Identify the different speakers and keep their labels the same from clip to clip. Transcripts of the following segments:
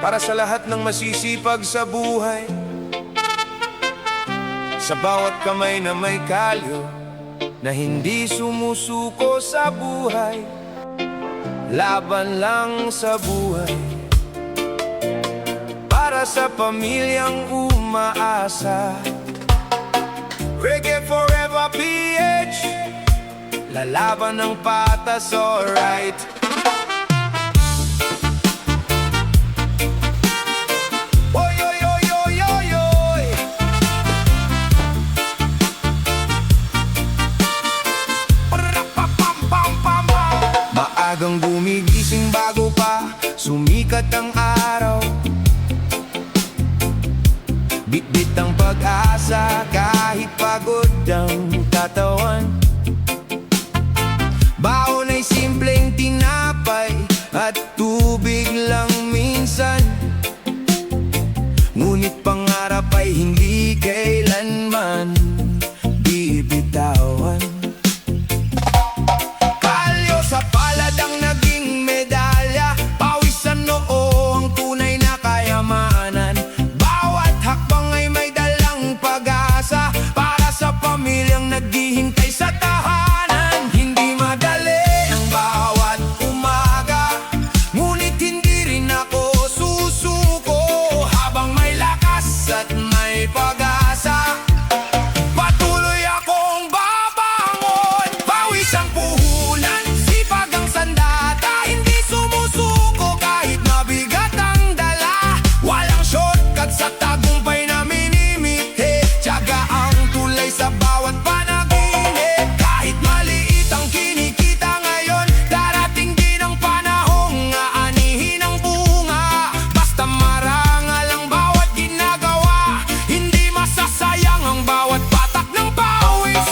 Speaker 1: para sa lahat ng masisipag sa buhay. Sa bawat kamay na may kalyo, na hindi sumusuko sa buhay, laban lang sa buhay. Para sa pamilyang umaasa, Reggae Forever PH, lalaban ng patas, alright. Oy, oy, oy, oy, oy, oy. Maagang gumigising bago pa sumikat ang araw, bitbit ang pag-asa kahit pagod ang katawan. Baon ay simpleng tinapay at tubig lang minsan, ngunit pangarap ay hindi kailanman bibitawan. Kalyo sa palad ang naging medalya, pawis sa noo ang tunay na kayamanan. Bawat hakbang ay may dalang pag-asa para sa pamilyang naghihintay sa tahanan. Hindi madali ang bawat umaga, ngunit hindi rin ako susuko. Habang may lakas at may pag-asa, patuloy akong babangon. Pawis ang puhunan, sipag ang sandata, hindi sumusuko kahit mabigat ang dala. Walang shortcut sa tagumpay na minimiti, tiyaga ang tulay sa bawat panaginip. Kahit maliit ang kinikita ngayon, darating din ang panahong aanihin ang bunga. Basta marangal ang bawat ginagawa, hindi masasayang ang bawat patak ng pawis.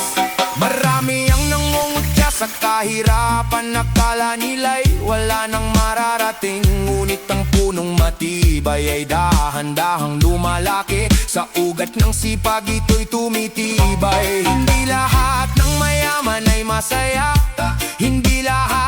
Speaker 1: Marami ang nangungutya sa kahirapan, nakala nila'y wala nang mararating. Ngunit ang punong matibay ay dahan-dahang lumalaki, sa ugat ng sipag ito'y tumitibay. Hindi lahat ng mayaman ay masaya,